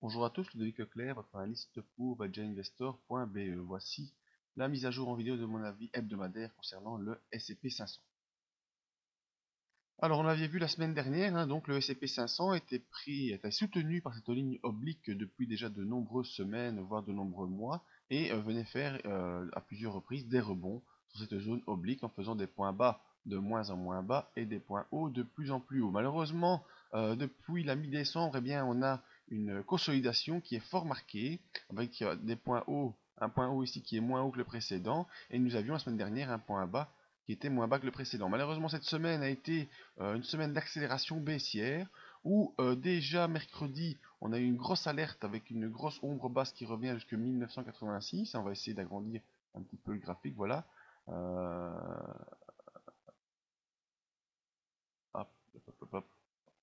Bonjour à tous, Ludovic Leclerc, votre analyste pour budgetinvestor.be. Voici la mise à jour en vidéo de mon avis hebdomadaire concernant le S&P 500. Alors on l'avait vu la semaine dernière, donc le S&P 500 était soutenu par cette ligne oblique depuis déjà de nombreuses semaines, voire de nombreux mois, et venait faire à plusieurs reprises des rebonds sur cette zone oblique en faisant des points bas de moins en moins bas et des points hauts de plus en plus hauts. Malheureusement, depuis la mi-décembre, eh bien, on a une consolidation qui est fort marquée, avec des points hauts, un point haut ici qui est moins haut que le précédent, et nous avions la semaine dernière un point bas qui était moins bas que le précédent. Malheureusement, cette semaine a été une semaine d'accélération baissière, où déjà mercredi, on a eu une grosse alerte avec une grosse ombre basse qui revient jusqu'à 1986. On va essayer d'agrandir un petit peu le graphique, voilà. Euh, hop, hop, hop, hop,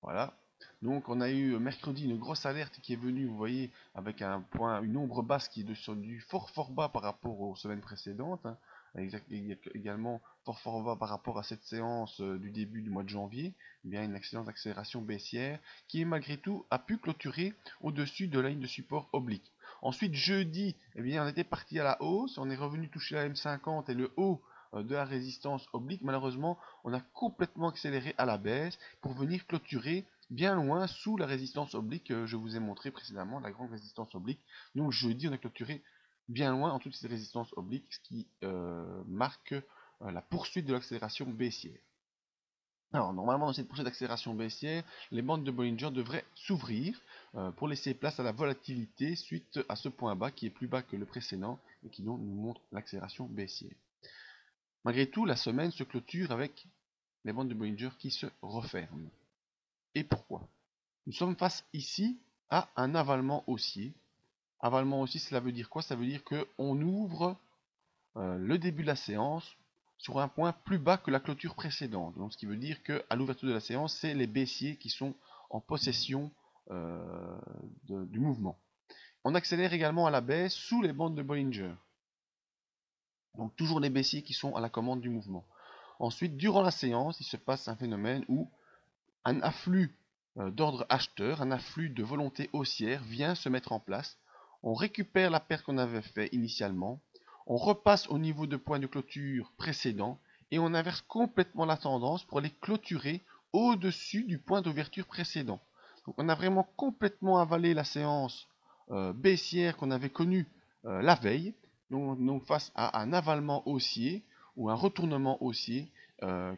voilà. Donc on a eu mercredi une grosse alerte qui est venue, vous voyez, avec un point, une ombre basse qui est sur du fort bas par rapport aux semaines précédentes, hein, également fort bas par rapport à cette séance du début du mois de janvier, eh bien une excellente accélération baissière qui malgré tout a pu clôturer au-dessus de la ligne de support oblique. Ensuite jeudi, eh bien on était parti à la hausse, on est revenu toucher la M50 et le haut de la résistance oblique. Malheureusement, on a complètement accéléré à la baisse pour venir clôturer bien loin sous la résistance oblique que je vous ai montré précédemment, la grande résistance oblique. Donc jeudi, on a clôturé bien loin en toutes ces résistances obliques, ce qui marque la poursuite de l'accélération baissière. Alors normalement dans cette poursuite d'accélération baissière, les bandes de Bollinger devraient s'ouvrir pour laisser place à la volatilité suite à ce point bas qui est plus bas que le précédent et qui donc nous montre l'accélération baissière. Malgré tout, la semaine se clôture avec les bandes de Bollinger qui se referment. Et pourquoi? Nous sommes face ici à un avalement haussier. Avalement haussier, cela veut dire quoi? Ça veut dire qu'on ouvre le début de la séance sur un point plus bas que la clôture précédente. Donc, ce qui veut dire qu'à l'ouverture de la séance, c'est les baissiers qui sont en possession du mouvement. On accélère également à la baisse sous les bandes de Bollinger. Donc toujours les baissiers qui sont à la commande du mouvement. Ensuite, durant la séance, il se passe un phénomène où un afflux d'ordre acheteur, un afflux de volonté haussière vient se mettre en place. On récupère la perte qu'on avait fait initialement, on repasse au niveau de point de clôture précédent et on inverse complètement la tendance pour aller clôturer au-dessus du point d'ouverture précédent. Donc on a vraiment complètement avalé la séance baissière qu'on avait connue la veille, donc face à un avalement haussier ou un retournement haussier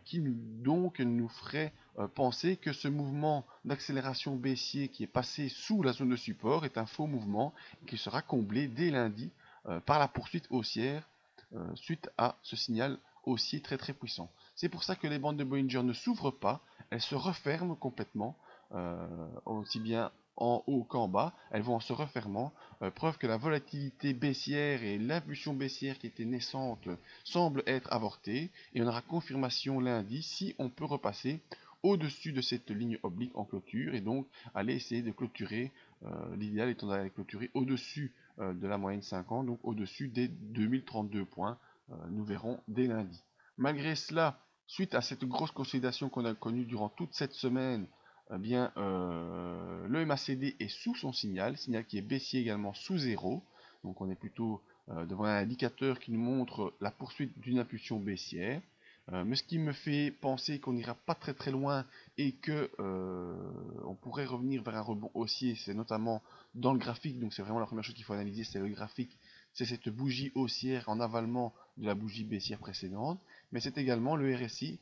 qui donc nous ferait penser que ce mouvement d'accélération baissier qui est passé sous la zone de support est un faux mouvement qui sera comblé dès lundi par la poursuite haussière suite à ce signal haussier très puissant. C'est pour ça que les bandes de Bollinger ne s'ouvrent pas, elles se referment complètement, aussi bien en haut qu'en bas, elles vont en se refermant, preuve que la volatilité baissière et l'impulsion baissière qui était naissante semble être avortée, et on aura confirmation lundi si on peut repasser au-dessus de cette ligne oblique en clôture, et donc aller essayer de clôturer, l'idéal étant d'aller clôturer au-dessus de la moyenne 50, donc au-dessus des 2032 points, nous verrons dès lundi. Malgré cela, suite à cette grosse consolidation qu'on a connue durant toute cette semaine, eh bien, le MACD est sous son signal qui est baissier également sous zéro. Donc on est plutôt devant un indicateur qui nous montre la poursuite d'une impulsion baissière. Mais ce qui me fait penser qu'on n'ira pas très loin et que on pourrait revenir vers un rebond haussier, c'est notamment dans le graphique. Donc c'est vraiment la première chose qu'il faut analyser, c'est le graphique. C'est cette bougie haussière en avalement de la bougie baissière précédente, mais c'est également le RSI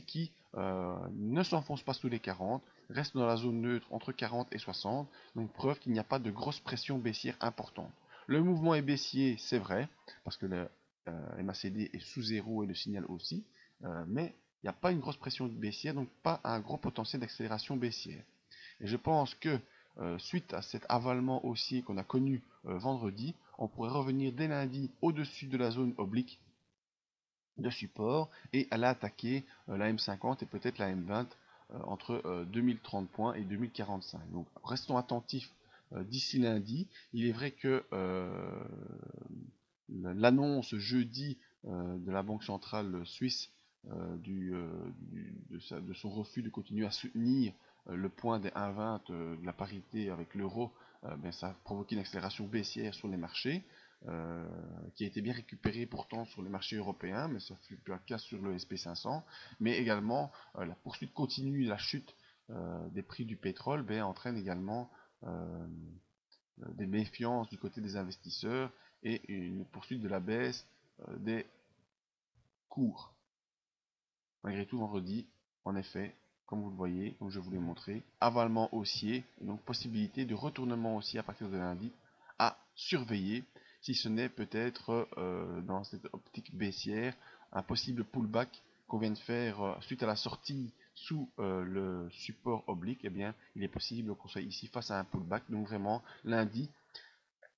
qui ne s'enfonce pas sous les 40, reste dans la zone neutre entre 40 et 60, donc preuve qu'il n'y a pas de grosse pression baissière importante. Le mouvement est baissier, c'est vrai, parce que le MACD est sous zéro et le signal aussi, mais il n'y a pas une grosse pression baissière, donc pas un gros potentiel d'accélération baissière. Et je pense que suite à cet avalement haussier qu'on a connu vendredi, on pourrait revenir dès lundi au-dessus de la zone oblique de support et aller attaquer la M50 et peut-être la M20 entre 2030 points et 2045. Donc restons attentifs d'ici lundi. Il est vrai que l'annonce jeudi de la Banque centrale suisse de son refus de continuer à soutenir le point des 1,20 de la parité avec l'euro, ben, ça a provoqué une accélération baissière sur les marchés, qui a été bien récupérée pourtant sur les marchés européens, mais ça fut plus un cas sur le SP500. Mais également, la poursuite continue de la chute des prix du pétrole ben, entraîne également des méfiances du côté des investisseurs et une poursuite de la baisse des cours. Malgré tout, vendredi, en effet, comme vous le voyez, comme je vous l'ai montré, avalement haussier, et donc possibilité de retournement haussier à partir de lundi à surveiller, si ce n'est peut-être dans cette optique baissière, un possible pullback qu'on vient de faire suite à la sortie sous le support oblique, eh bien, il est possible qu'on soit ici face à un pullback, donc vraiment lundi,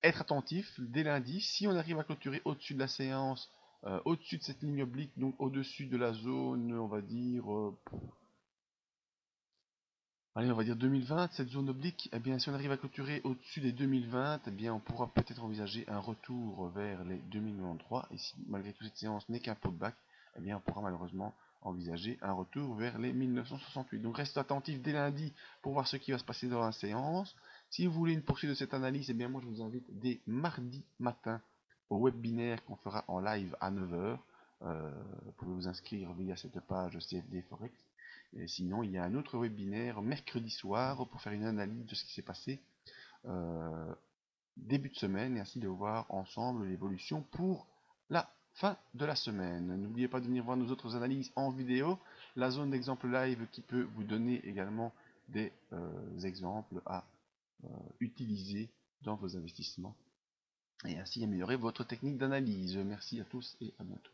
être attentif dès lundi, si on arrive à clôturer au-dessus de la séance, au-dessus de cette ligne oblique, donc au-dessus de la zone, on va dire, allez, on va dire 2020, cette zone oblique, eh bien, si on arrive à clôturer au-dessus des 2020, eh bien, on pourra peut-être envisager un retour vers les 2093, et si malgré tout cette séance n'est qu'un pullback, eh bien, on pourra malheureusement envisager un retour vers les 1968. Donc, reste attentif dès lundi pour voir ce qui va se passer dans la séance. Si vous voulez une poursuite de cette analyse, eh bien, moi, je vous invite dès mardi matin au webinaire qu'on fera en live à 9 heures. Vous pouvez vous inscrire via cette page CFD Forex. Et sinon, il y a un autre webinaire mercredi soir pour faire une analyse de ce qui s'est passé début de semaine et ainsi de voir ensemble l'évolution pour la fin de la semaine. N'oubliez pas de venir voir nos autres analyses en vidéo, la zone d'exemple live qui peut vous donner également des exemples à utiliser dans vos investissements et ainsi améliorer votre technique d'analyse. Merci à tous et à bientôt.